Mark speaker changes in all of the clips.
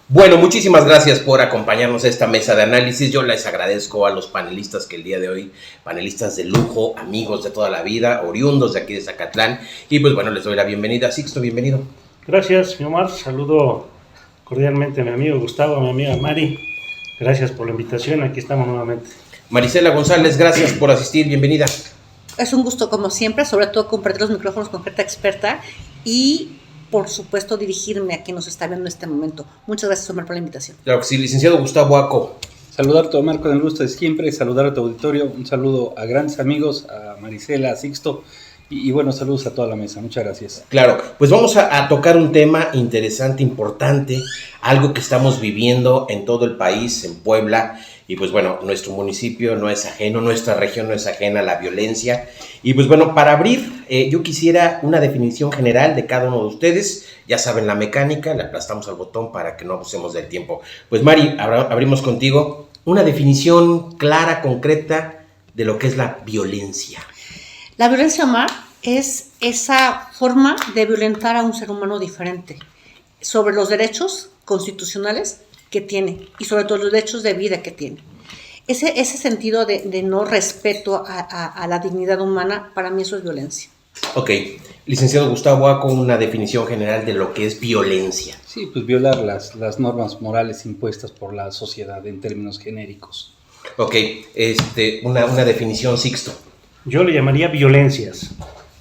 Speaker 1: Bueno, muchísimas gracias por acompañarnos a esta mesa de análisis. Yo les agradezco a los panelistas que el día de hoy, panelistas de lujo, amigos de toda la vida, oriundos de aquí de Zacatlán. Y pues bueno, les doy la bienvenida. Sixto, bienvenido.
Speaker 2: Gracias, mi Omar. Saludo cordialmente a mi amigo Gustavo, a mi amiga Mari. Gracias por la invitación. Aquí estamos nuevamente.
Speaker 1: Marisela González, gracias por asistir. Bienvenida.
Speaker 3: Es un gusto, como siempre, sobre todo compartir los micrófonos con gente experta y, por supuesto, dirigirme a quien nos está viendo en este momento. Muchas gracias, Omar, por la invitación.
Speaker 1: Claro que sí, licenciado Gustavo Aco.
Speaker 4: Saludarte, Omar, con el gusto de siempre, saludar a tu auditorio, un saludo a grandes amigos, a Marisela, a Sixto, y bueno, saludos a toda la mesa, muchas gracias.
Speaker 1: Claro, pues vamos a tocar un tema interesante, importante, algo que estamos viviendo en todo el país, en Puebla, y pues bueno, nuestro municipio no es ajeno, nuestra región no es ajena a la violencia. Y pues bueno, para abrir, yo quisiera una definición general de cada uno de ustedes. Ya saben la mecánica, le aplastamos al botón para que no abusemos del tiempo. Pues Mari, abrimos contigo una definición clara, concreta de lo que es la violencia.
Speaker 3: La violencia, Omar, es esa forma de violentar a un ser humano diferente sobre los derechos constitucionales que tiene y sobre todo los derechos de vida que tiene. Ese sentido de no respeto a la dignidad humana, para mí eso es violencia.
Speaker 1: Ok, licenciado Gustavo Aco, una definición general de lo que es violencia.
Speaker 4: Sí, pues violar las normas morales impuestas por la sociedad en términos genéricos.
Speaker 1: Ok, una definición, Sixto.
Speaker 2: Yo le llamaría violencias.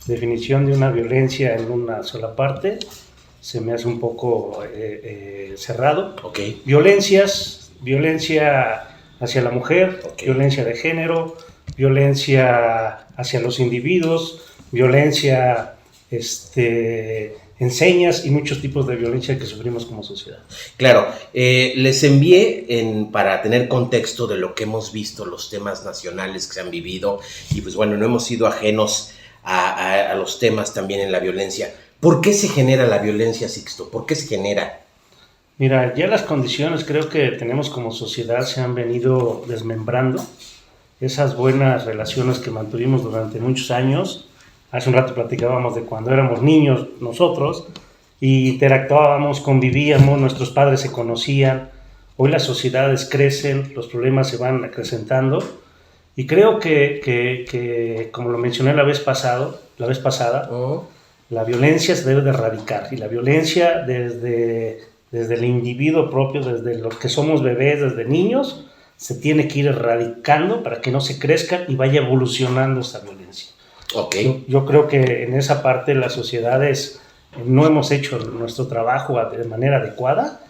Speaker 2: Definición de una violencia en una sola parte se me hace un poco cerrado.
Speaker 1: Okay.
Speaker 2: Violencia hacia la mujer,
Speaker 1: Okay.
Speaker 2: Violencia de género, violencia hacia los individuos, violencia en señas y muchos tipos de violencia que sufrimos como sociedad.
Speaker 1: Claro, les envié para tener contexto de lo que hemos visto, los temas nacionales que se han vivido, y pues bueno, no hemos sido ajenos a los temas también en la violencia. ¿Por qué se genera la violencia, Sixto? ¿Por qué se genera?
Speaker 2: Mira, ya las condiciones creo que tenemos como sociedad se han venido desmembrando. Esas buenas relaciones que mantuvimos durante muchos años, hace un rato platicábamos de cuando éramos niños nosotros, y interactuábamos, convivíamos, nuestros padres se conocían. Hoy las sociedades crecen, los problemas se van acrecentando, y creo que como lo mencioné la vez pasada, la violencia se debe de erradicar, y la violencia desde el individuo propio, desde los que somos bebés, desde niños, se tiene que ir erradicando para que no se crezca y vaya evolucionando esa violencia.
Speaker 1: Okay.
Speaker 2: Yo creo que en esa parte las sociedades no hemos hecho nuestro trabajo de manera adecuada,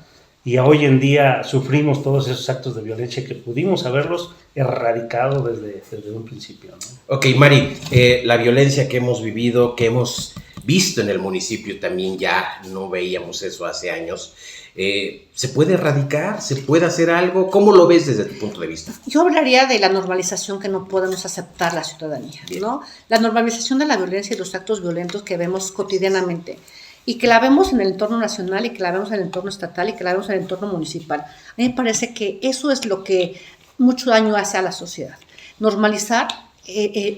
Speaker 2: y hoy en día sufrimos todos esos actos de violencia que pudimos haberlos erradicado desde un principio, ¿no?
Speaker 1: Ok, Mari, la violencia que hemos vivido, que hemos visto en el municipio también, ya no veíamos eso hace años. ¿Se puede erradicar? ¿Se puede hacer algo? ¿Cómo lo ves desde tu punto de vista?
Speaker 3: Yo hablaría de la normalización que no podemos aceptar la ciudadanía, ¿no? La normalización de la violencia y los actos violentos que vemos cotidianamente, y que la vemos en el entorno nacional, y que la vemos en el entorno estatal, y que la vemos en el entorno municipal. A mí me parece que eso es lo que mucho daño hace a la sociedad. Normalizar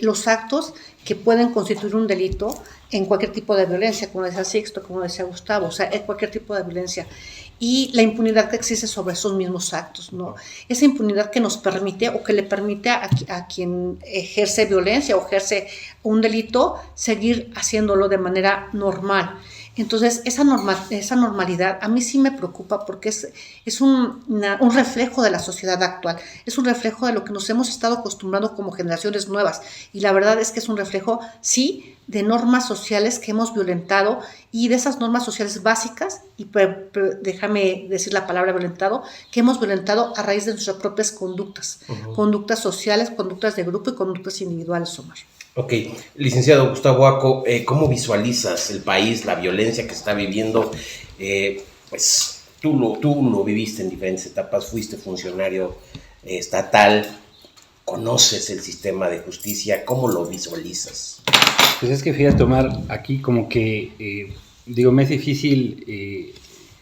Speaker 3: los actos que pueden constituir un delito en cualquier tipo de violencia, como decía Sixto, como decía Gustavo, o sea, en cualquier tipo de violencia. Y la impunidad que existe sobre esos mismos actos, ¿no? Esa impunidad que nos permite o que le permite a quien ejerce violencia o ejerce un delito seguir haciéndolo de manera normal. Entonces, esa normalidad a mí sí me preocupa, porque es un reflejo de la sociedad actual, es un reflejo de lo que nos hemos estado acostumbrando como generaciones nuevas, y la verdad es que es un reflejo, sí, de normas sociales que hemos violentado, y de esas normas sociales básicas, y déjame decir la palabra violentado, que hemos violentado a raíz de nuestras propias conductas, conductas sociales, conductas de grupo y conductas individuales, Omar.
Speaker 1: Ok, licenciado Gustavo Aco, ¿cómo visualizas el país, la violencia que está viviendo? Pues tú lo viviste en diferentes etapas, fuiste funcionario estatal, conoces el sistema de justicia, ¿cómo lo visualizas?
Speaker 4: Pues es que fíjate, Omar, aquí como que, me es difícil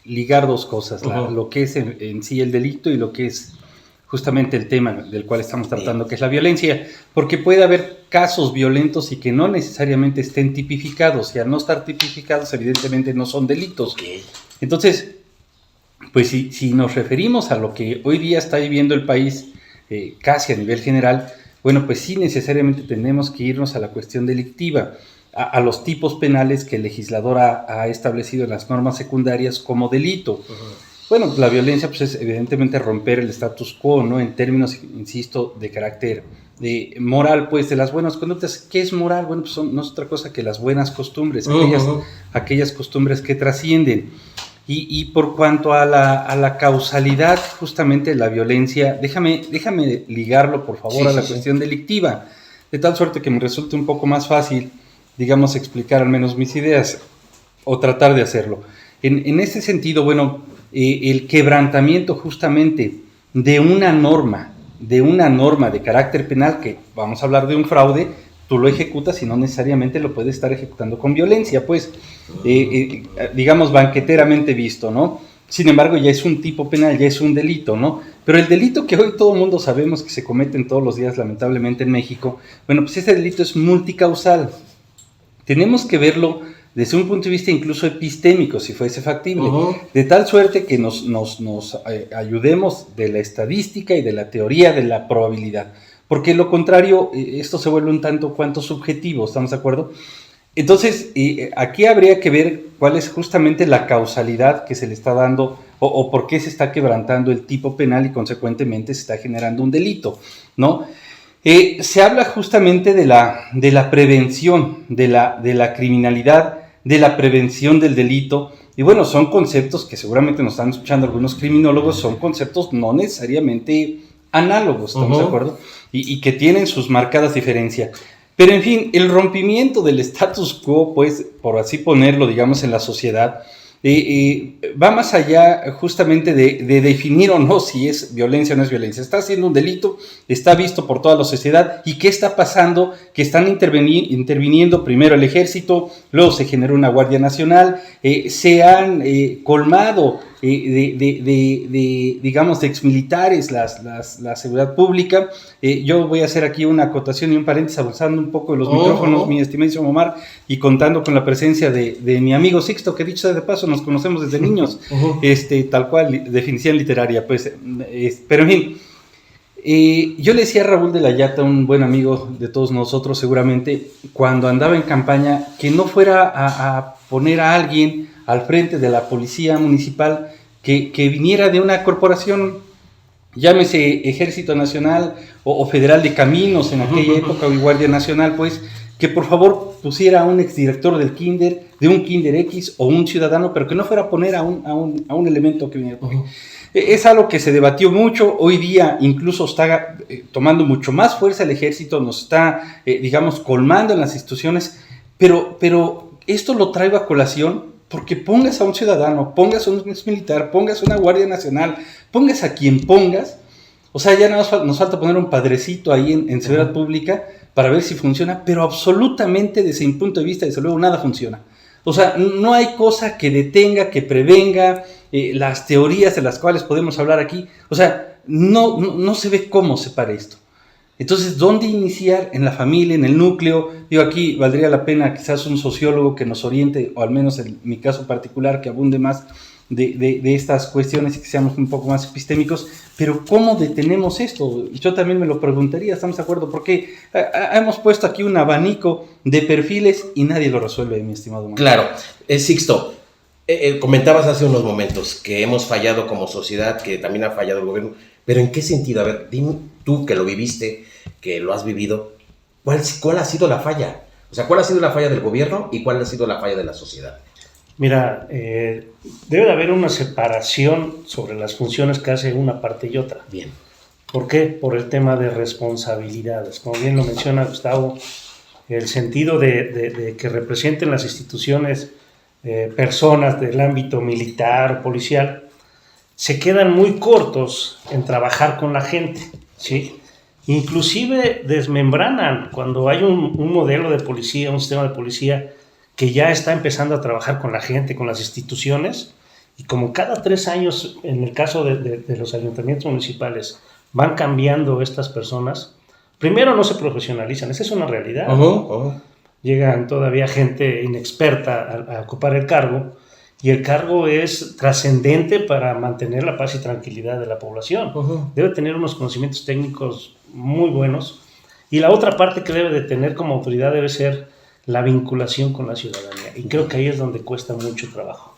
Speaker 4: ligar dos cosas, lo que es en sí el delito y lo que es justamente el tema del cual estamos tratando, que es la violencia, porque puede haber casos violentos y que no necesariamente estén tipificados, y al no estar tipificados evidentemente no son delitos. Entonces, Pues si nos referimos a lo que hoy día está viviendo el país, casi a nivel general, bueno, pues sí necesariamente tenemos que irnos a la cuestión delictiva, a los tipos penales que el legislador ha establecido en las normas secundarias como delito. Bueno, la violencia pues es evidentemente romper el status quo, ¿no? En términos, insisto, de carácter moral, pues de las buenas conductas. ¿Qué es moral? Bueno, pues no es otra cosa que las buenas costumbres, aquellas costumbres que trascienden. Y por cuanto a la causalidad justamente de la violencia, déjame ligarlo, por favor, a la cuestión delictiva, de tal suerte que me resulte un poco más fácil, digamos, explicar al menos mis ideas, o tratar de hacerlo. En ese sentido, bueno, el quebrantamiento justamente de una norma de carácter penal, que vamos a hablar de un fraude, tú lo ejecutas y no necesariamente lo puedes estar ejecutando con violencia, pues, digamos, banqueteramente visto, ¿no? Sin embargo, ya es un tipo penal, ya es un delito, ¿no? Pero el delito que hoy todo el mundo sabemos que se cometen todos los días, lamentablemente, en México, bueno, pues ese delito es multicausal. Tenemos que verlo desde un punto de vista incluso epistémico, si fuese factible, de tal suerte que nos ayudemos de la estadística y de la teoría de la probabilidad, porque lo contrario, esto se vuelve un tanto cuanto subjetivo, ¿estamos de acuerdo? Entonces, aquí habría que ver cuál es justamente la causalidad que se le está dando o por qué se está quebrantando el tipo penal y consecuentemente se está generando un delito, ¿no? Se habla justamente de la prevención de la criminalidad, de la prevención del delito, y bueno, son conceptos que seguramente nos están escuchando algunos criminólogos, son conceptos no necesariamente análogos, ¿estamos de acuerdo? Y que tienen sus marcadas diferencias. Pero en fin, el rompimiento del status quo, pues, por así ponerlo, digamos, en la sociedad, va más allá justamente de definir o no si es violencia o no es violencia. Está siendo un delito, está visto por toda la sociedad. ¿Y qué está pasando? Que están interviniendo primero el ejército, luego se generó una Guardia Nacional, se han colmado digamos, de exmilitares la seguridad pública. Yo voy a hacer aquí una acotación y un paréntesis, abusando un poco de los micrófonos, mi estimadísimo Omar, y contando con la presencia de mi amigo Sixto, que dicho sea de paso, nos conocemos desde niños, tal cual, definición literaria, pues, pero en fin, yo le decía a Raúl de la Llata, un buen amigo de todos nosotros seguramente, cuando andaba en campaña, que no fuera a poner a alguien al frente de la policía municipal que viniera de una corporación, llámese Ejército Nacional o Federal de Caminos en aquella época, o Guardia Nacional, pues, que por favor pusiera a un exdirector del kinder, de un kinder X, o un ciudadano, pero que no fuera a poner a un elemento que viniera. Es algo que se debatió mucho, hoy día incluso está tomando mucho más fuerza el ejército, nos está, digamos, colmando en las instituciones, pero esto lo traigo a colación porque pongas a un ciudadano, pongas a un exmilitar, pongas a una Guardia Nacional, pongas a quien pongas, o sea, ya nos falta poner un padrecito ahí en seguridad pública para ver si funciona, pero absolutamente desde mi punto de vista, desde luego, nada funciona. O sea, no hay cosa que detenga, que prevenga las teorías de las cuales podemos hablar aquí. O sea, no se ve cómo se para esto. Entonces, ¿dónde iniciar? En la familia, en el núcleo. Digo, aquí valdría la pena quizás un sociólogo que nos oriente, o al menos en mi caso particular, que abunde más de estas cuestiones y que seamos un poco más epistémicos. Pero ¿cómo detenemos esto? Yo también me lo preguntaría, ¿estamos de acuerdo? Porque hemos puesto aquí un abanico de perfiles y nadie lo resuelve, mi estimado Manuel.
Speaker 1: Claro. Sixto, comentabas hace unos momentos que hemos fallado como sociedad, que también ha fallado el gobierno, pero ¿en qué sentido? A ver, dime tú que lo viviste, que lo has vivido, ¿cuál ha sido la falla? O sea, ¿cuál ha sido la falla del gobierno y cuál ha sido la falla de la sociedad?
Speaker 2: Mira, debe de haber una separación sobre las funciones que hace una parte y otra.
Speaker 1: Bien.
Speaker 2: ¿Por qué? Por el tema de responsabilidades. Como bien lo menciona Gustavo, el sentido de que representen las instituciones personas del ámbito militar o policial, se quedan muy cortos en trabajar con la gente, ¿sí? Inclusive desmembranan cuando hay un modelo de policía, un sistema de policía que ya está empezando a trabajar con la gente, con las instituciones, y como cada 3 años, en el caso de los ayuntamientos municipales, van cambiando estas personas, primero no se profesionalizan, esa es una realidad. Llegan todavía gente inexperta a ocupar el cargo, y el cargo es trascendente para mantener la paz y tranquilidad de la población. Debe tener unos conocimientos técnicos muy buenos, y la otra parte que debe de tener como autoridad debe ser la vinculación con la ciudadanía, y creo que ahí es donde cuesta mucho trabajo.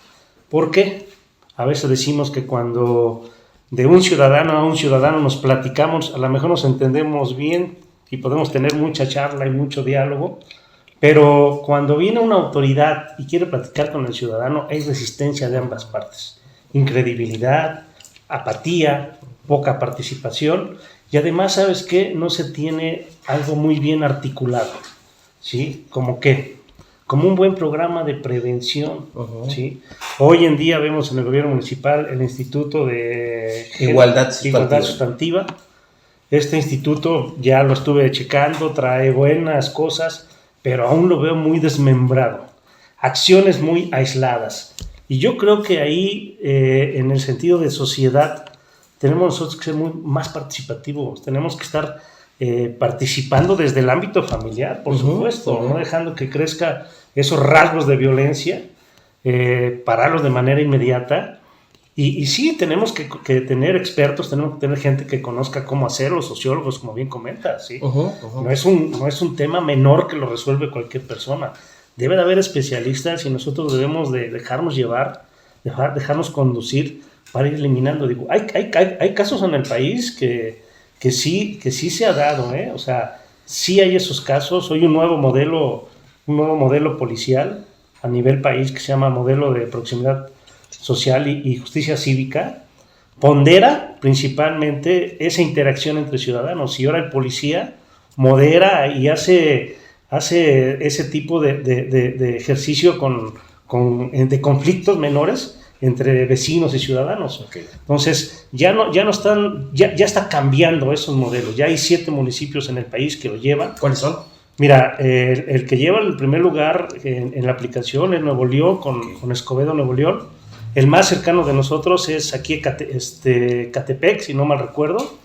Speaker 2: ¿Por qué? A veces decimos que cuando de un ciudadano a un ciudadano nos platicamos, a lo mejor nos entendemos bien y podemos tener mucha charla y mucho diálogo, pero cuando viene una autoridad y quiere platicar con el ciudadano, hay resistencia de ambas partes, incredibilidad, apatía, poca participación, y además, ¿sabes qué? No se tiene algo muy bien articulado, ¿sí? ¿Cómo qué? Como un buen programa de prevención, ¿sí? Hoy en día vemos en el gobierno municipal el Instituto de
Speaker 1: Igualdad
Speaker 2: Sustantiva. Este instituto ya lo estuve checando, trae buenas cosas, pero aún lo veo muy desmembrado, acciones muy aisladas. Y yo creo que ahí, en el sentido de sociedad, tenemos nosotros que ser más participativos, tenemos que estar participando desde el ámbito familiar, por supuesto, no dejando que crezca esos rasgos de violencia, pararlos de manera inmediata. Y sí, tenemos que tener expertos, tenemos que tener gente que conozca cómo hacerlo, sociólogos, como bien comentas, ¿sí? No es un tema menor que lo resuelve cualquier persona. Debe de haber especialistas y nosotros debemos de dejarnos llevar, dejarnos conducir para ir eliminando. Digo, hay casos en el país que sí se ha dado, ¿eh? O sea, sí hay esos casos. Hoy un nuevo modelo policial a nivel país que se llama modelo de proximidad social y justicia cívica, pondera principalmente esa interacción entre ciudadanos, y ahora el policía modera y hace ese tipo de ejercicio de conflictos menores entre vecinos y ciudadanos. Okay. Entonces ya está cambiando esos modelos. Ya hay 7 municipios en el país que lo llevan.
Speaker 1: ¿Cuáles son?
Speaker 2: Mira, el que lleva el primer lugar en la aplicación es Nuevo León, con Escobedo, Nuevo León. El más cercano de nosotros es aquí Catepec, si no mal recuerdo.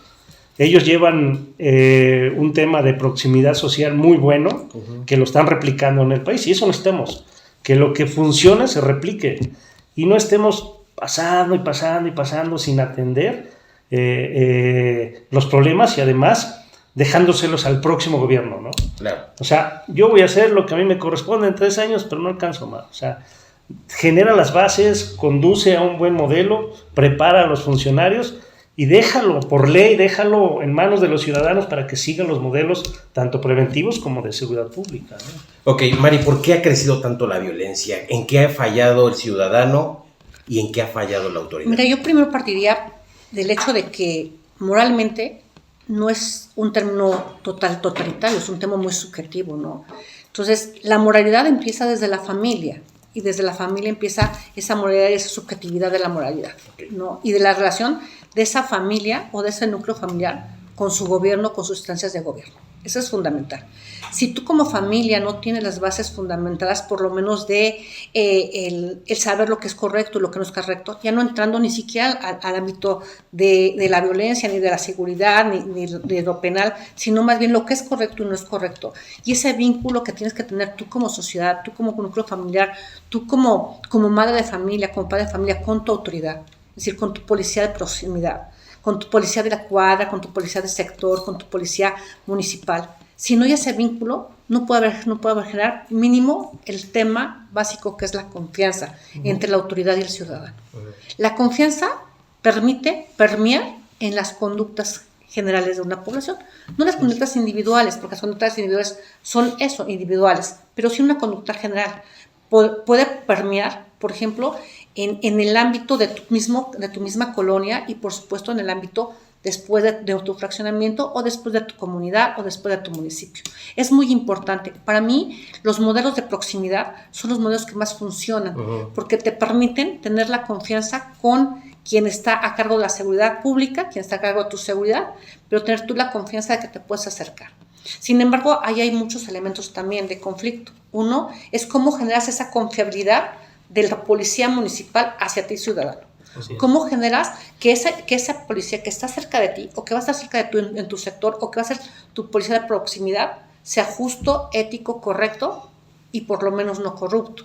Speaker 2: Ellos llevan un tema de proximidad social muy bueno, que lo están replicando en el país, y eso necesitamos, que lo que funcione se replique, y no estemos pasando sin atender los problemas, y además dejándoselos al próximo gobierno, ¿no?
Speaker 1: Claro.
Speaker 2: O sea, yo voy a hacer lo que a mí me corresponde en 3 años, pero no alcanzo más. O sea, genera las bases, conduce a un buen modelo, prepara a los funcionarios y déjalo por ley, déjalo en manos de los ciudadanos para que sigan los modelos tanto preventivos como de seguridad pública, ¿no?
Speaker 1: Ok, Mari, ¿por qué ha crecido tanto la violencia? ¿En qué ha fallado el ciudadano y en qué ha fallado la autoridad?
Speaker 3: Mira, yo primero partiría del hecho de que moralmente no es un término totalitario, es un tema muy subjetivo, ¿no? Entonces, la moralidad empieza desde la familia, y desde la familia empieza esa moralidad y esa subjetividad de la moralidad, ¿no? Y de la relación de esa familia o de ese núcleo familiar con su gobierno, con sus instancias de gobierno. Eso es fundamental. Si tú como familia no tienes las bases fundamentadas, por lo menos de el saber lo que es correcto y lo que no es correcto, ya no entrando ni siquiera al ámbito de la violencia, ni de la seguridad, ni de lo penal, sino más bien lo que es correcto y no es correcto. Y ese vínculo que tienes que tener tú como sociedad, tú como núcleo familiar, tú como madre de familia, como padre de familia, con tu autoridad, es decir, con tu policía de proximidad, con tu policía de la cuadra, con tu policía de sector, con tu policía municipal. Si no hay ese vínculo, no puede haber generar mínimo el tema básico que es la confianza entre la autoridad y el ciudadano. La confianza permite permear en las conductas generales de una población, no las conductas individuales, porque las conductas individuales son eso, individuales, pero sí una conducta general. Puede permear, por ejemplo, en el ámbito de tu misma colonia, y por supuesto en el ámbito después de tu fraccionamiento, o después de tu comunidad, o después de tu municipio. Es muy importante. Para mí, los modelos de proximidad son los modelos que más funcionan, porque te permiten tener la confianza con quien está a cargo de la seguridad pública, quien está a cargo de tu seguridad, pero tener tú la confianza de que te puedes acercar. Sin embargo, ahí hay muchos elementos también de conflicto. Uno es cómo generas esa confiabilidad de la policía municipal hacia ti, ciudadano. ¿Cómo generas que esa policía que está cerca de ti, o que va a estar cerca de ti en tu sector, o que va a ser tu policía de proximidad, sea justo, ético, correcto y por lo menos no corrupto?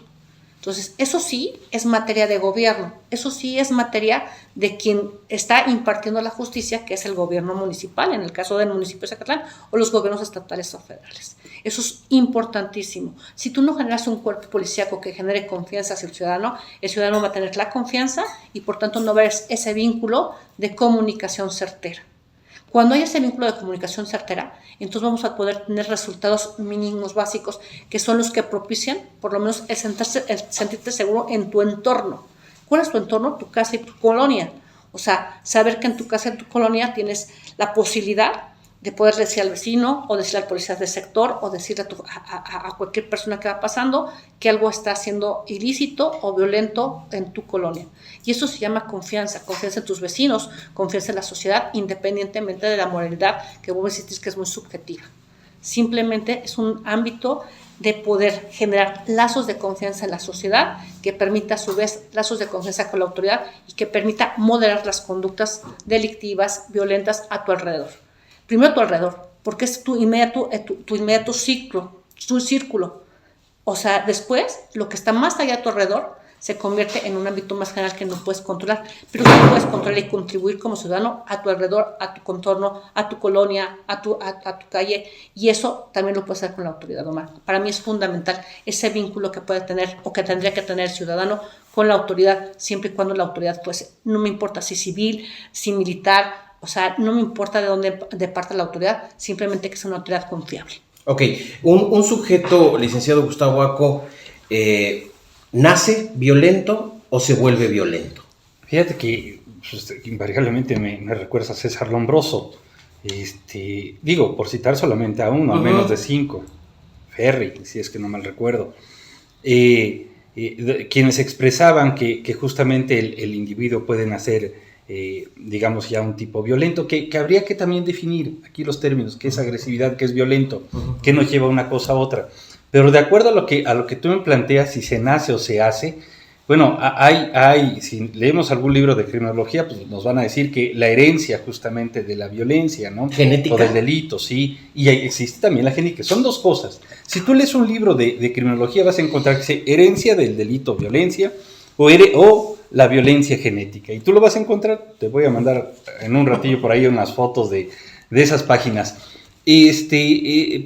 Speaker 3: Entonces, eso sí es materia de gobierno, eso sí es materia de quien está impartiendo la justicia, que es el gobierno municipal, en el caso del municipio de Zacatlán, o los gobiernos estatales o federales. Eso es importantísimo. Si tú no generas un cuerpo policíaco que genere confianza hacia el ciudadano va a tener la confianza y por tanto no va a haber ese vínculo de comunicación certera. Cuando hay ese vínculo de comunicación certera, entonces vamos a poder tener resultados mínimos básicos, que son los que propician, por lo menos, el sentirte seguro en tu entorno. ¿Cuál es tu entorno? Tu casa y tu colonia. O sea, saber que en tu casa y en tu colonia tienes la posibilidad de poder decir al vecino, o decirle al policía del sector, o decirle a cualquier persona que va pasando que algo está siendo ilícito o violento en tu colonia. Y eso se llama confianza en tus vecinos, confianza en la sociedad, independientemente de la moralidad, que vos decís que es muy subjetiva. Simplemente es un ámbito de poder generar lazos de confianza en la sociedad, que permita a su vez lazos de confianza con la autoridad y que permita moderar las conductas delictivas, violentas a tu alrededor. Primero a tu alrededor, porque es tu inmediato círculo. O sea, después, lo que está más allá de tu alrededor se convierte en un ámbito más general que no puedes controlar, pero sí puedes controlar y contribuir como ciudadano a tu alrededor, a tu contorno, a tu colonia, a tu calle, y eso también lo puedes hacer con la autoridad, Omar. Para mí es fundamental ese vínculo que puede tener o que tendría que tener el ciudadano con la autoridad, siempre y cuando la autoridad, pues, no me importa si civil, si militar, o sea, no me importa de dónde de parte la autoridad, simplemente que sea una autoridad confiable.
Speaker 1: Ok, un sujeto, licenciado Gustavo Aco, ¿nace violento o se vuelve violento?
Speaker 4: Fíjate que pues, invariablemente me recuerda a César Lombroso. Digo, por citar solamente a uno, al menos de 5, Ferri, si es que no mal recuerdo, quienes expresaban que justamente el individuo puede nacer digamos ya un tipo violento, que habría que también definir aquí los términos, qué es agresividad, qué es violento, qué nos lleva una cosa a otra. Pero de acuerdo a lo que tú me planteas, si se nace o se hace, bueno, si leemos algún libro de criminología, pues nos van a decir que la herencia justamente de la violencia, ¿no?
Speaker 1: Genética.
Speaker 4: O del delito, sí, y existe también la genética, son dos cosas. Si tú lees un libro de criminología vas a encontrar que dice herencia del delito, violencia, o la violencia genética, y tú lo vas a encontrar, te voy a mandar en un ratillo por ahí unas fotos de esas páginas,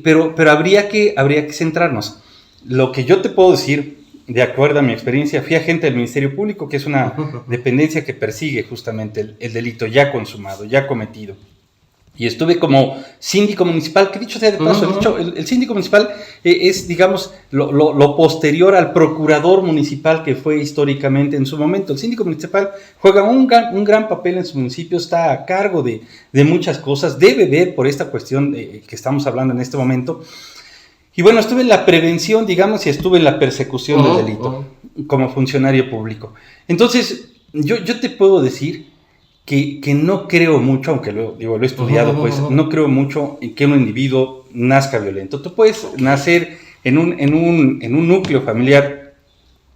Speaker 4: pero habría que centrarnos. Lo que yo te puedo decir, de acuerdo a mi experiencia, fui agente del Ministerio Público, que es una dependencia que persigue justamente el delito ya consumado, ya cometido. Y estuve como síndico municipal, que dicho sea de paso, el síndico municipal es, digamos, lo posterior al procurador municipal que fue históricamente en su momento. El síndico municipal juega un gran papel en su municipio, está a cargo de muchas cosas, debe ver por esta cuestión que estamos hablando en este momento. Y bueno, estuve en la prevención, digamos, y estuve en la persecución del delito como funcionario público. Entonces, yo te puedo decir que no creo mucho, aunque lo he estudiado, pues no creo mucho en que un individuo nazca violento. Tú puedes nacer en un núcleo familiar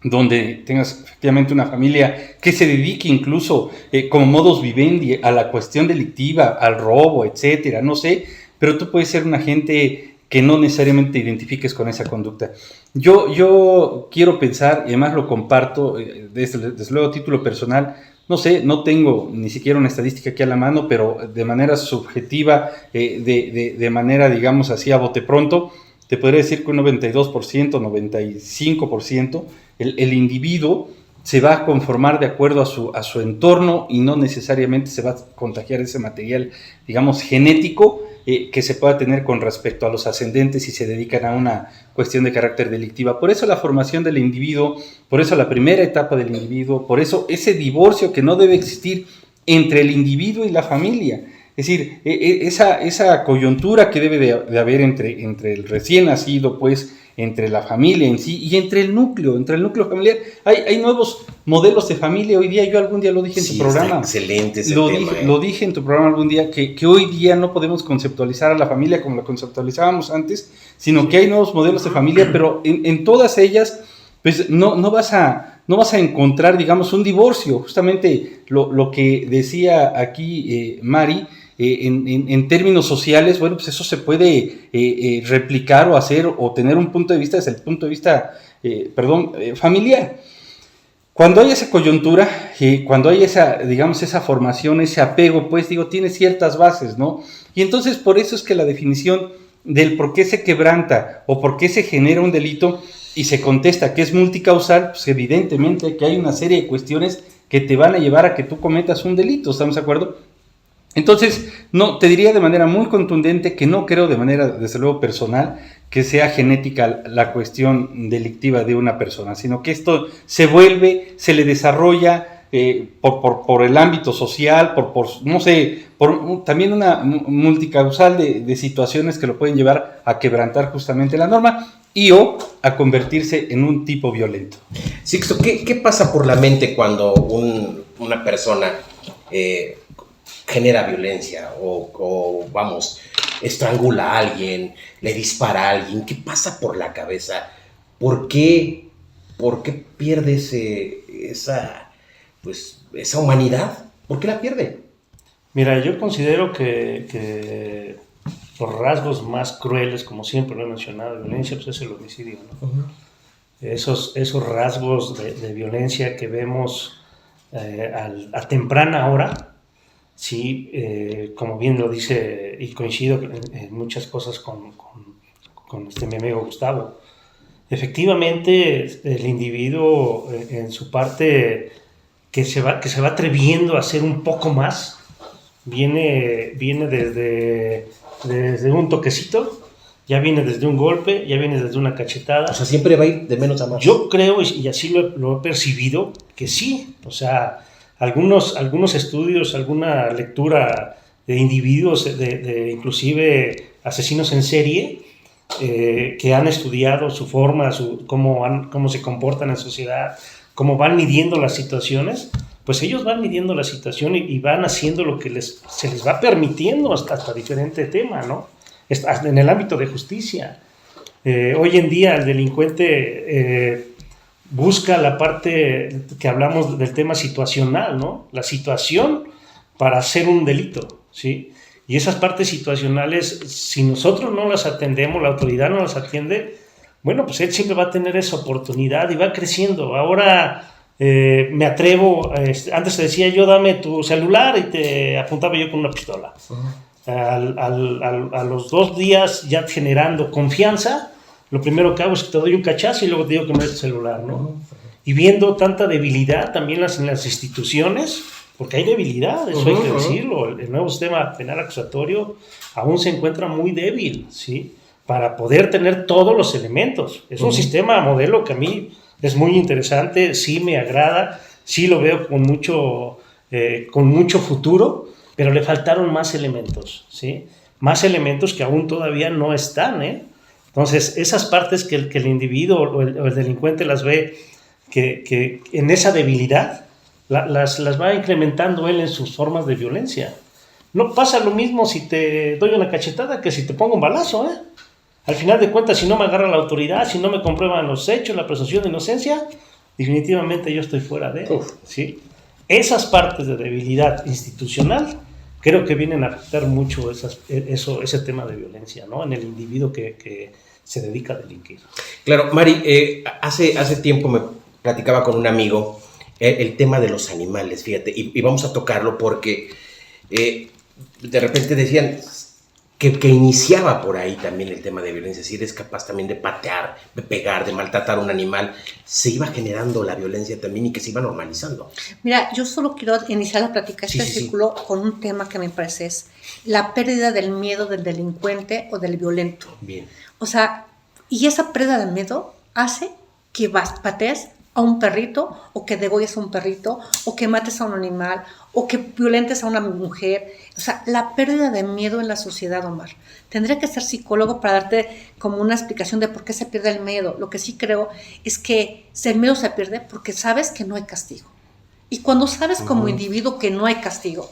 Speaker 4: donde tengas efectivamente una familia que se dedique incluso como modus vivendi a la cuestión delictiva, al robo, etcétera, no sé, pero tú puedes ser un agente que no necesariamente te identifiques con esa conducta. Yo quiero pensar, y además lo comparto desde luego a título personal, no sé, no tengo ni siquiera una estadística aquí a la mano, pero de manera subjetiva, de manera, digamos así, a bote pronto, te podría decir que un 92%, 95%, el individuo se va a conformar de acuerdo a su entorno y no necesariamente se va a contagiar ese material, digamos, genético que se pueda tener con respecto a los ascendentes si se dedican a una cuestión de carácter delictiva. Por eso la formación del individuo, por eso la primera etapa del individuo, por eso ese divorcio que no debe existir entre el individuo y la familia. Es decir, esa coyuntura que debe de haber entre el recién nacido, pues, entre la familia en sí y entre el núcleo familiar. Hay nuevos modelos de familia hoy día. Yo algún día lo dije en tu programa.
Speaker 1: Excelente ese
Speaker 4: tema. Lo dije en tu programa algún día, que hoy día no podemos conceptualizar a la familia como la conceptualizábamos antes, sino que hay nuevos modelos de familia, pero en todas ellas, pues no vas a encontrar, digamos, un divorcio. Justamente lo que decía aquí Mari, en términos sociales, bueno, pues eso se puede replicar o hacer o tener un punto de vista desde el punto de vista familiar. Cuando hay esa coyuntura, cuando hay esa, digamos, esa formación, ese apego, pues tiene ciertas bases, ¿no? Y entonces por eso es que la definición del por qué se quebranta o por qué se genera un delito y se contesta que es multicausal, pues evidentemente que hay una serie de cuestiones que te van a llevar a que tú cometas un delito, ¿estamos de acuerdo? Entonces, no, te diría de manera muy contundente que no creo de manera, desde luego, personal, que sea genética la cuestión delictiva de una persona, sino que esto se le desarrolla por el ámbito social, no sé, también una multicausal de situaciones que lo pueden llevar a quebrantar justamente la norma y o a convertirse en un tipo violento.
Speaker 1: Sixto, ¿qué pasa por la mente cuando una persona genera violencia o estrangula a alguien, le dispara a alguien? ¿Qué pasa por la cabeza? ¿Por qué pierde esa humanidad? ¿Por qué la pierde?
Speaker 2: Mira, yo considero que los rasgos más crueles, como siempre lo he mencionado, de violencia, pues es el homicidio, ¿no? Uh-huh. Esos rasgos de violencia que vemos a temprana hora, sí, como bien lo dice, y coincido en muchas cosas con mi amigo Gustavo. Efectivamente, el individuo en su parte que se va atreviendo a hacer un poco más, viene desde un toquecito, ya viene desde un golpe, ya viene desde una cachetada.
Speaker 1: O sea, siempre va a ir de menos a más.
Speaker 2: Yo creo, y así lo he percibido, que sí. O sea, algunos estudios, alguna lectura de individuos, de inclusive asesinos en serie, que han estudiado su forma, cómo se comportan en sociedad, cómo van midiendo las situaciones, pues ellos van midiendo la situación y van haciendo lo que se les va permitiendo hasta diferente tema, ¿no? En el ámbito de justicia. Hoy en día el delincuente busca la parte que hablamos del tema situacional, ¿no? La situación para hacer un delito, ¿sí? Y esas partes situacionales, si nosotros no las atendemos, la autoridad no las atiende, bueno, pues él siempre va a tener esa oportunidad y va creciendo. Ahora me atrevo, antes te decía yo, dame tu celular, y te apuntaba yo con una pistola. Uh-huh. A los 2 días ya generando confianza, lo primero que hago es que te doy un cachazo y luego te digo que me des tu celular, ¿no? Uh-huh. Y viendo tanta debilidad también en las instituciones, porque hay debilidad, eso hay que decirlo. El nuevo sistema penal acusatorio aún se encuentra muy débil, ¿sí? Para poder tener todos los elementos. Es un sistema modelo que a mí es muy interesante, sí me agrada, sí lo veo con mucho futuro, pero le faltaron más elementos, ¿sí? Más elementos que aún todavía no están, ¿eh? Entonces, esas partes que el individuo o el delincuente las ve que en esa debilidad, las va incrementando él en sus formas de violencia. No pasa lo mismo si te doy una cachetada que si te pongo un balazo, ¿eh? Al final de cuentas, si no me agarra la autoridad, si no me comprueban los hechos, la presunción de inocencia, definitivamente yo estoy fuera de él, ¿sí? Esas partes de debilidad institucional creo que vienen a afectar mucho ese tema de violencia, ¿no? En el individuo que se dedica a delinquir.
Speaker 1: Claro, Mari, hace tiempo me platicaba con un amigo el tema de los animales, fíjate, y vamos a tocarlo porque de repente decían que iniciaba por ahí también el tema de violencia. Si eres capaz también de patear, de pegar, de maltratar a un animal, se iba generando la violencia también y que se iba normalizando.
Speaker 3: Mira, yo solo quiero iniciar la plática, círculo, con un tema que me parece es la pérdida del miedo del delincuente o del violento.
Speaker 1: Bien.
Speaker 3: O sea, y esa pérdida del miedo hace que patees a un perrito, o que degolles a un perrito, o que mates a un animal, o que violentes a una mujer. O sea, la pérdida de miedo en la sociedad, Omar. Tendría que ser psicólogo para darte como una explicación de por qué se pierde el miedo. Lo que sí creo es que el miedo se pierde porque sabes que no hay castigo. Y cuando sabes como individuo que no hay castigo,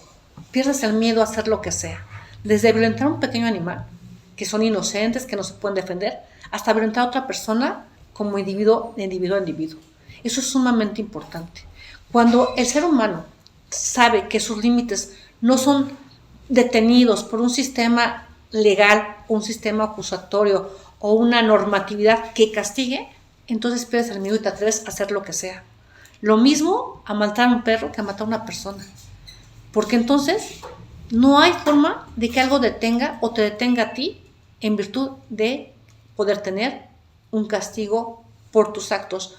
Speaker 3: pierdes el miedo a hacer lo que sea. Desde violentar a un pequeño animal, que son inocentes, que no se pueden defender, hasta violentar a otra persona como individuo. Eso es sumamente importante. Cuando el ser humano sabe que sus límites no son detenidos por un sistema legal, un sistema acusatorio o una normatividad que castigue, entonces pierdes el miedo y te atreves a hacer lo que sea. Lo mismo a matar a un perro que a matar a una persona. Porque entonces no hay forma de que algo detenga o te detenga a ti en virtud de poder tener un castigo por tus actos,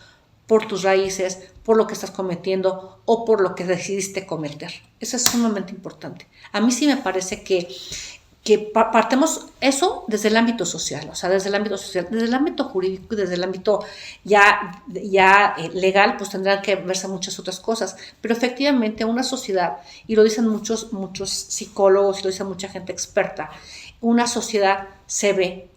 Speaker 3: por tus raíces, por lo que estás cometiendo o por lo que decidiste cometer. Eso es sumamente importante. A mí sí me parece que partemos eso desde el ámbito social, o sea, desde el ámbito social, desde el ámbito jurídico y desde el ámbito ya legal, pues tendrán que verse muchas otras cosas, pero efectivamente una sociedad, y lo dicen muchos psicólogos, y lo dice mucha gente experta, una sociedad se ve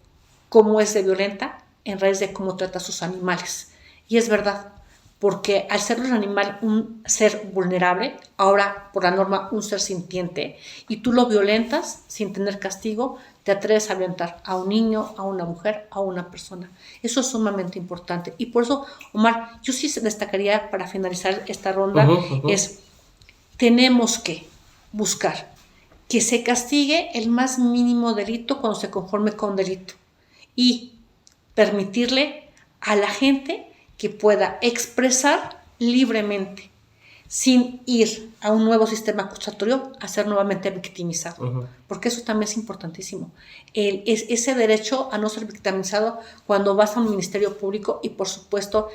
Speaker 3: cómo es de violenta en raíz de cómo trata a sus animales, y es verdad, porque al ser un animal un ser vulnerable, ahora por la norma un ser sintiente, y tú lo violentas sin tener castigo, te atreves a violentar a un niño, a una mujer, a una persona. Eso es sumamente importante. Y por eso, Omar, yo sí destacaría para finalizar esta ronda, es tenemos que buscar que se castigue el más mínimo delito cuando se conforme con delito y permitirle a la gente que pueda expresar libremente, sin ir a un nuevo sistema acusatorio a ser nuevamente victimizado. Porque eso también es importantísimo. Ese derecho a no ser victimizado cuando vas a un ministerio público y, por supuesto,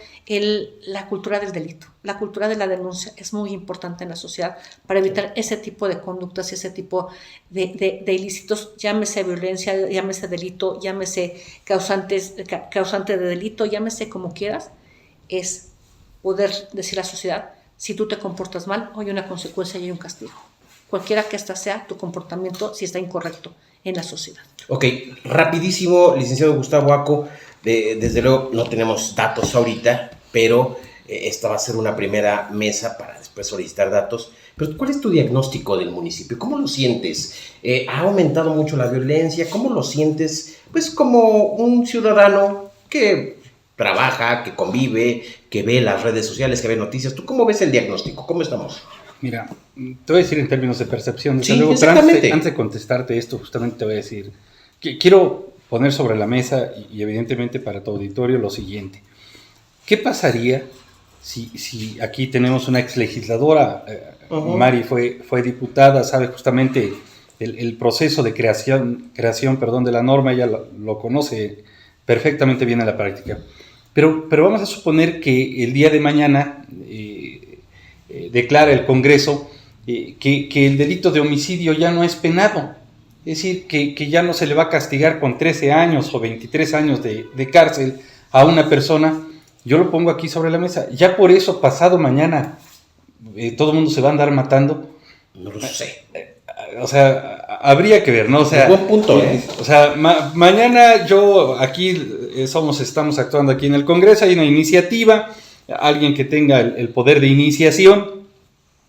Speaker 3: la cultura del delito, la cultura de la denuncia es muy importante en la sociedad para evitar ese tipo de conductas y ese tipo de ilícitos, llámese violencia, llámese delito, llámese causante de delito, llámese como quieras. Es poder decir a la sociedad, si tú te comportas mal, hay una consecuencia y hay un castigo. Cualquiera que ésta sea tu comportamiento, si está incorrecto en la sociedad.
Speaker 1: Ok, rapidísimo, licenciado Gustavo Aco, desde luego no tenemos datos ahorita, pero esta va a ser una primera mesa para después solicitar datos. Pero ¿cuál es tu diagnóstico del municipio? ¿Cómo lo sientes? ¿Ha aumentado mucho la violencia? ¿Cómo lo sientes? Pues como un ciudadano que trabaja, que convive, que ve las redes sociales, que ve noticias. ¿Tú cómo ves el diagnóstico? ¿Cómo estamos?
Speaker 4: Mira, te voy a decir en términos de percepción.
Speaker 1: Sí,
Speaker 4: luego,
Speaker 1: exactamente.
Speaker 4: antes de contestarte esto, justamente te voy a decir que quiero poner sobre la mesa y evidentemente para tu auditorio lo siguiente. ¿Qué pasaría si aquí tenemos una exlegisladora? Mari fue diputada, sabe justamente el proceso de creación de la norma, ella lo conoce perfectamente bien en la práctica. Pero vamos a suponer que el día de mañana declara el Congreso que el delito de homicidio ya no es penado. Es decir, que ya no se le va a castigar con 13 años o 23 años de cárcel a una persona. Yo lo pongo aquí sobre la mesa. Ya por eso, pasado mañana, todo el mundo se va a andar matando.
Speaker 1: No lo sé.
Speaker 4: O sea, habría que ver, ¿no? O sea,
Speaker 1: buen punto,
Speaker 4: O sea, mañana yo aquí estamos actuando aquí en el Congreso, hay una iniciativa, alguien que tenga el poder de iniciación,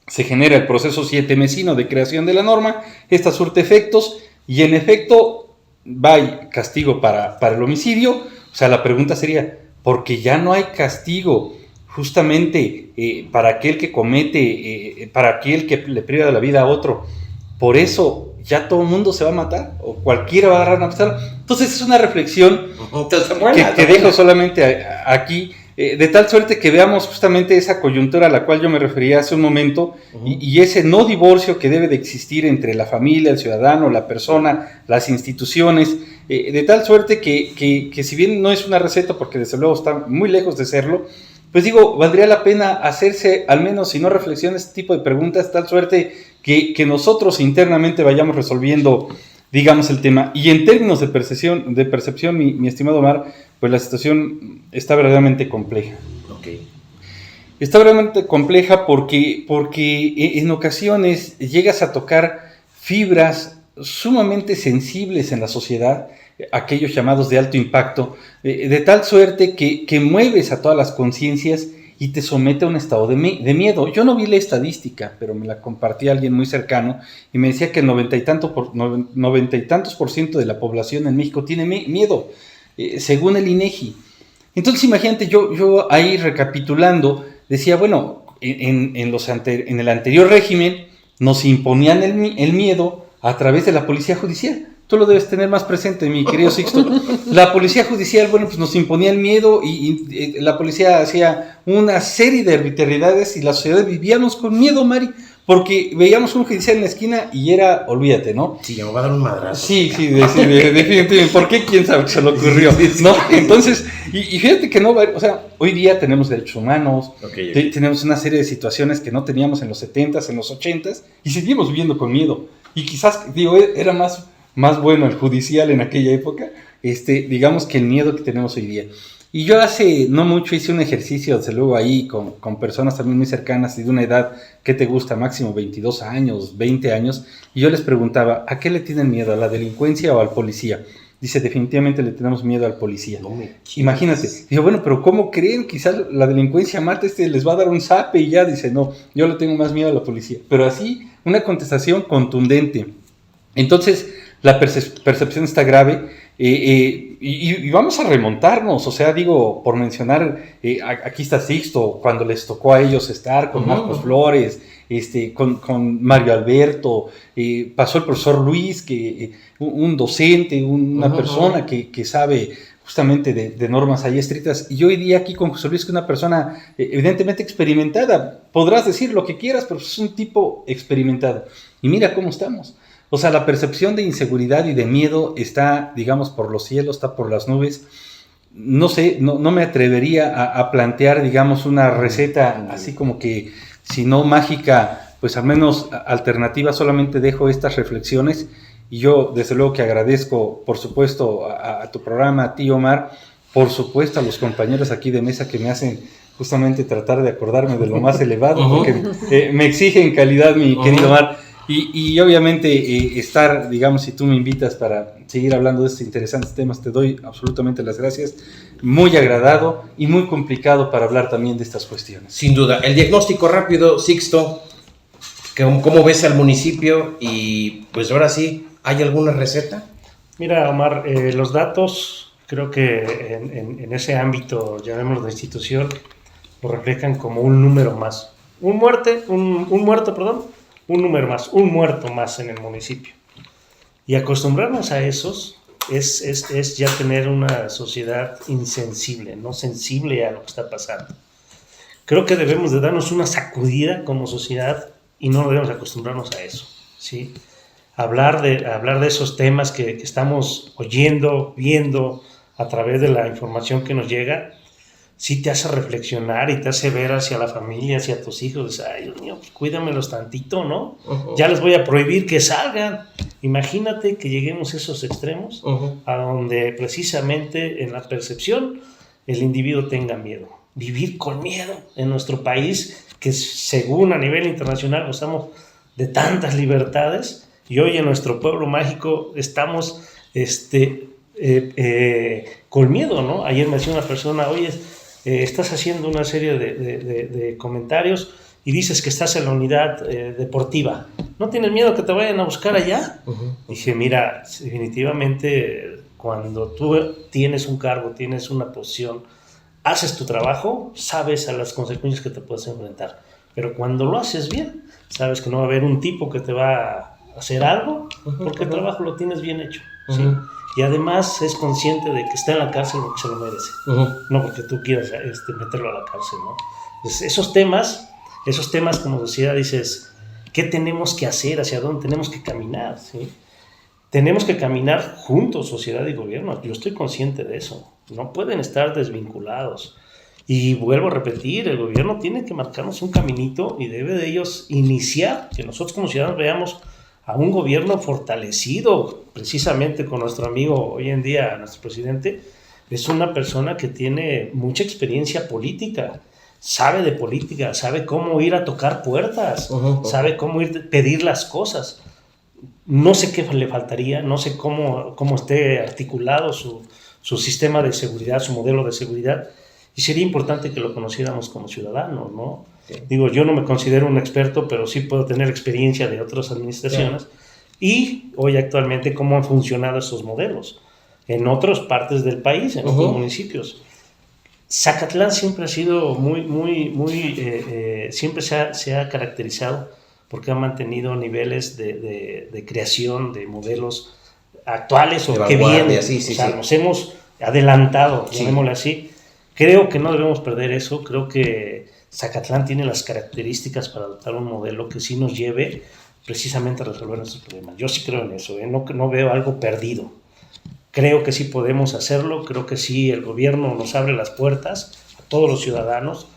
Speaker 4: se genera el proceso 7 mesino de creación de la norma, esta surte efectos y en efecto va y castigo para el homicidio. O sea, la pregunta sería, ¿por qué ya no hay castigo justamente para aquel que comete, para aquel que le priva de la vida a otro? Por eso ya todo el mundo se va a matar, o cualquiera va a agarrar a matar. Entonces es una reflexión que dejo solamente aquí, de tal suerte que veamos justamente esa coyuntura a la cual yo me refería hace un momento, y ese no divorcio que debe de existir entre la familia, el ciudadano, la persona, las instituciones, de tal suerte que si bien no es una receta, porque desde luego está muy lejos de serlo, pues digo, valdría la pena hacerse, al menos si no reflexiones, este tipo de preguntas, tal suerte que nosotros internamente vayamos resolviendo, digamos, el tema. Y en términos de percepción, mi estimado Omar, pues la situación está verdaderamente compleja.
Speaker 1: Okay.
Speaker 4: Está verdaderamente compleja porque en ocasiones llegas a tocar fibras sumamente sensibles en la sociedad, aquellos llamados de alto impacto, de tal suerte que mueves a todas las conciencias y te somete a un estado de miedo. Yo no vi la estadística, pero me la compartía alguien muy cercano y me decía que el 90 y tantos por ciento de la población en México tiene miedo, según el INEGI. Entonces imagínate, yo ahí recapitulando, decía, bueno, en el anterior régimen nos imponían el miedo a través de la policía judicial. tú lo debes tener más presente, mi querido Sixto. La policía judicial, bueno, pues nos imponía el miedo y la policía hacía una serie de arbitrariedades y la sociedad vivíamos con miedo, Mari, porque veíamos un judicial en la esquina y era, olvídate, ¿no?
Speaker 1: Sí, me va a dar un madrazo.
Speaker 4: Sí, definitivamente. ¿Por qué? ¿Quién sabe que se le ocurrió? ¿No? Entonces, y fíjate que no, o sea, hoy día tenemos derechos humanos, tenemos una serie de situaciones que no teníamos en los 70s, en los 80s, y seguimos viviendo con miedo. Y quizás, digo, era más bueno el judicial en aquella época, digamos, que el miedo que tenemos hoy día. Y yo hace no mucho hice un ejercicio, desde luego ahí, con personas también muy cercanas y de una edad que te gusta, máximo 22 años, 20 años, y yo les preguntaba, ¿a qué le tienen miedo? ¿A la delincuencia o al policía? Dice, definitivamente le tenemos miedo al policía. No imagínate. Digo, bueno, pero ¿cómo creen? Quizás la delincuencia mata, les va a dar un zape y ya. Dice, no, yo le tengo más miedo a la policía. Pero así, una contestación contundente. Entonces, la percepción está grave. Y vamos a remontarnos, o sea, digo, por mencionar, aquí está Sixto, cuando les tocó a ellos estar con Marcos Flores, con Mario Alberto, pasó el profesor Luis, que un docente, una persona que sabe justamente de normas ahí estrictas, y hoy día aquí con José Luis, que es una persona evidentemente experimentada, podrás decir lo que quieras, pero es un tipo experimentado, y mira cómo estamos. O sea, la percepción de inseguridad y de miedo está, digamos, por los cielos, está por las nubes. No sé, no me atrevería a plantear, digamos, una receta así como que, si no mágica, pues al menos alternativa. Solamente dejo estas reflexiones. Y yo, desde luego, que agradezco, por supuesto, a tu programa, a ti, Omar, por supuesto, a los compañeros aquí de mesa que me hacen justamente tratar de acordarme de lo más elevado, porque me exigen calidad, mi querido Omar. Y obviamente estar, digamos, si tú me invitas para seguir hablando de estos interesantes temas, te doy absolutamente las gracias. Muy agradado y muy complicado para hablar también de estas cuestiones.
Speaker 1: Sin duda. El diagnóstico rápido, Sixto, ¿cómo ves al municipio? Y pues ahora sí, ¿hay alguna receta?
Speaker 2: Mira, Omar, los datos, creo que en ese ámbito, llamémoslo de institución, lo reflejan como un número más. Un muerto más en el municipio. Y acostumbrarnos a esos es ya tener una sociedad insensible, no sensible a lo que está pasando. Creo que debemos de darnos una sacudida como sociedad y no debemos acostumbrarnos a eso, ¿sí? Hablar de esos temas que estamos oyendo, viendo a través de la información que nos llega, sí te hace reflexionar y te hace ver hacia la familia, hacia tus hijos. Ay, Dios mío, pues cuídamelos tantito, ¿no? Ya les voy a prohibir que salgan. Imagínate que lleguemos a esos extremos, a donde precisamente en la percepción el individuo tenga miedo. Vivir con miedo en nuestro país, que según a nivel internacional gozamos de tantas libertades, y hoy en nuestro pueblo mágico estamos con miedo, ¿no? Ayer me decía una persona, oye, estás haciendo una serie de comentarios y dices que estás en la unidad deportiva. ¿No tienes miedo que te vayan a buscar allá? Dije, mira, definitivamente cuando tú tienes un cargo, tienes una posición, haces tu trabajo, sabes a las consecuencias que te puedes enfrentar. Pero cuando lo haces bien, sabes que no va a haber un tipo que te va a hacer algo, porque el trabajo lo tienes bien hecho, ¿sí? Y además es consciente de que está en la cárcel porque se lo merece, no porque tú quieras meterlo a la cárcel, ¿no? Entonces, esos temas como sociedad dices, ¿qué tenemos que hacer? ¿Hacia dónde tenemos que caminar? ¿Sí? Tenemos que caminar juntos, sociedad y gobierno. Yo estoy consciente de eso. No pueden estar desvinculados. Y vuelvo a repetir, el gobierno tiene que marcarnos un caminito y debe de ellos iniciar, que nosotros como ciudadanos veamos a un gobierno fortalecido, precisamente con nuestro amigo hoy en día, nuestro presidente, es una persona que tiene mucha experiencia política, sabe de política, sabe cómo ir a tocar puertas, sabe cómo ir a pedir las cosas. No sé qué le faltaría, no sé cómo esté articulado su sistema de seguridad, su modelo de seguridad, y sería importante que lo conociéramos como ciudadanos, ¿no? Sí. Digo, yo no me considero un experto, pero sí puedo tener experiencia de otras administraciones, sí. Y hoy actualmente cómo han funcionado esos modelos en otras partes del país, en otros municipios. Zacatlán siempre ha sido siempre se ha caracterizado porque ha mantenido niveles de creación de modelos actuales o
Speaker 1: De
Speaker 2: que
Speaker 1: vanguardia,
Speaker 2: vienen.
Speaker 1: sí, sí,
Speaker 2: o sea,
Speaker 1: sí.
Speaker 2: nos hemos adelantado,
Speaker 1: Sí.
Speaker 2: llamémosle así. Creo que no debemos perder eso. Creo que Zacatlán tiene las características para adoptar un modelo que sí nos lleve precisamente a resolver nuestros problemas. Yo sí creo en eso, no veo algo perdido. Creo que sí podemos hacerlo, creo que sí el gobierno nos abre las puertas a todos los ciudadanos,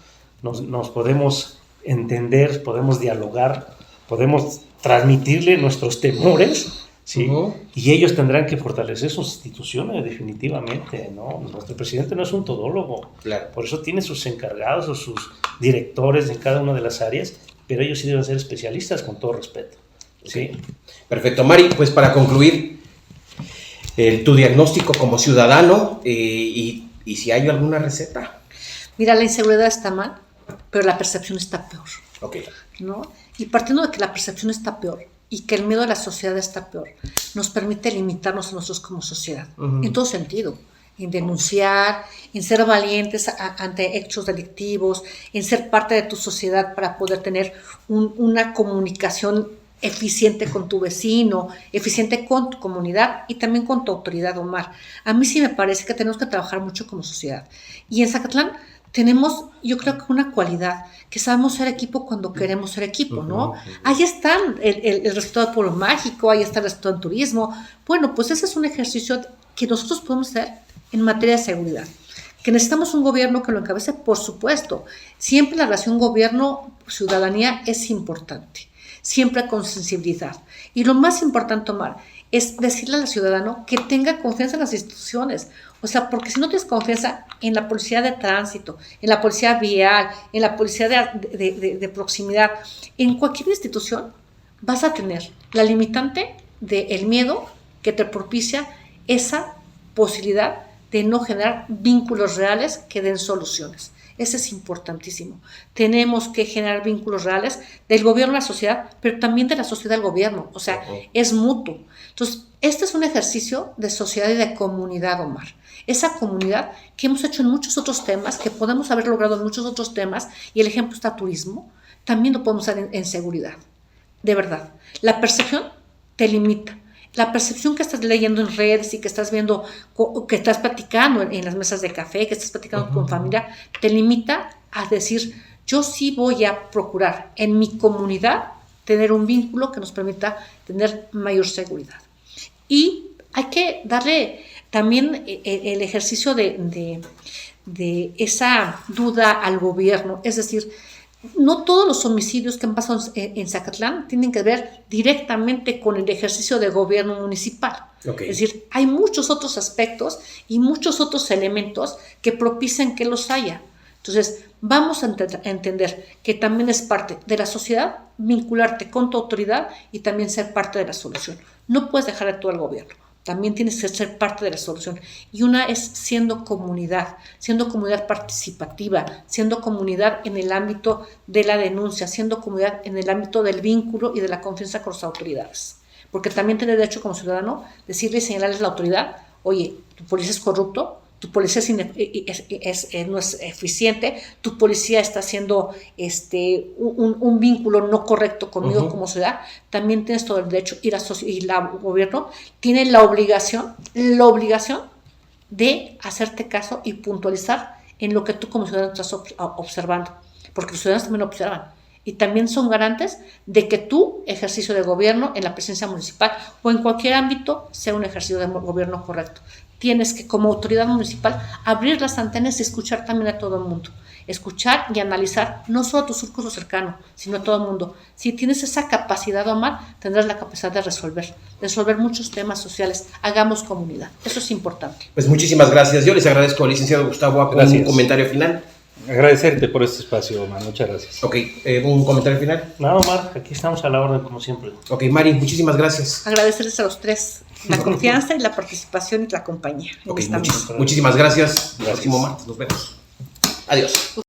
Speaker 2: nos podemos entender, podemos dialogar, podemos transmitirle nuestros temores, ¿sí? Y ellos tendrán que fortalecer sus instituciones definitivamente, ¿no? Nuestro presidente no es un todólogo,
Speaker 1: Claro.
Speaker 2: por eso tiene sus encargados o sus directores en cada una de las áreas, pero ellos sí deben ser especialistas con todo respeto, ¿sí?
Speaker 1: Perfecto, Mari, pues para concluir, tu diagnóstico como ciudadano y si hay alguna receta.
Speaker 3: Mira, la inseguridad está mal, pero la percepción está peor,
Speaker 1: Ok.
Speaker 3: ¿no? Y partiendo de que la percepción está peor y que el miedo a la sociedad está peor, nos permite limitarnos a nosotros como sociedad, en todo sentido, en denunciar, en ser valientes ante hechos delictivos, en ser parte de tu sociedad para poder tener una comunicación eficiente con tu vecino, eficiente con tu comunidad y también con tu autoridad, Omar. A mí sí me parece que tenemos que trabajar mucho como sociedad. Y en Zacatlán tenemos, yo creo que una cualidad, que sabemos ser equipo cuando queremos ser equipo, ¿no? Ahí está el resultado de Pueblo Mágico, ahí está el resultado en turismo. Bueno, pues ese es un ejercicio que nosotros podemos hacer en materia de seguridad. Que necesitamos un gobierno que lo encabece, por supuesto. Siempre la relación gobierno-ciudadanía es importante, siempre con sensibilidad. Y lo más importante, Omar, es decirle al ciudadano que tenga confianza en las instituciones. O sea, porque si no tienes confianza en la policía de tránsito, en la policía vial, en la policía de proximidad, en cualquier institución, vas a tener la limitante del miedo que te propicia esa posibilidad de no generar vínculos reales que den soluciones. Eso es importantísimo. Tenemos que generar vínculos reales del gobierno a la sociedad, pero también de la sociedad al gobierno. O sea, es mutuo. Entonces, este es un ejercicio de sociedad y de comunidad, Omar. Esa comunidad que hemos hecho en muchos otros temas, que podemos haber logrado en muchos otros temas, y el ejemplo está turismo, también lo podemos hacer en seguridad. De verdad. La percepción te limita. La percepción que estás leyendo en redes y que estás viendo, que estás platicando en las mesas de café, que estás platicando con familia, te limita a decir, yo sí voy a procurar en mi comunidad tener un vínculo que nos permita tener mayor seguridad. Y hay que darle también el ejercicio de esa duda al gobierno, es decir, no todos los homicidios que han pasado en Zacatlán tienen que ver directamente con el ejercicio de gobierno municipal. Okay. Es decir, hay muchos otros aspectos y muchos otros elementos que propician que los haya. Entonces, vamos a entender que también es parte de la sociedad vincularte con tu autoridad y también ser parte de la solución. No puedes dejar de todo al gobierno. También tienes que ser parte de la solución. Y una es siendo comunidad participativa, siendo comunidad en el ámbito de la denuncia, siendo comunidad en el ámbito del vínculo y de la confianza con las autoridades. Porque también tienes derecho como ciudadano decirle y señalarles a la autoridad, oye, tu policía es corrupto, tu policía no es eficiente, tu policía está haciendo un vínculo no correcto conmigo como ciudad. También tienes todo el derecho y el gobierno tiene la obligación de hacerte caso y puntualizar en lo que tú como ciudadano estás observando, porque los ciudadanos también observan y también son garantes de que tu ejercicio de gobierno en la presidencia municipal o en cualquier ámbito sea un ejercicio de gobierno correcto. Tienes que, como autoridad municipal, abrir las antenas y escuchar también a todo el mundo. Escuchar y analizar no solo a tu círculo cercano, sino a todo el mundo. Si tienes esa capacidad, Omar, tendrás la capacidad de resolver muchos temas sociales. Hagamos comunidad. Eso es importante.
Speaker 1: Pues muchísimas gracias. Yo les agradezco al licenciado Gustavo Aco. Un comentario final.
Speaker 4: Agradecerte por este espacio, Omar. Muchas gracias.
Speaker 1: Ok, ¿un comentario final?
Speaker 2: Nada, Omar, aquí estamos a la orden como siempre.
Speaker 1: Ok, Mari, muchísimas gracias.
Speaker 3: Agradecerles a los tres la confianza y la participación y la compañía.
Speaker 1: Ok, muchísimas gracias. El próximo martes nos vemos. Adiós.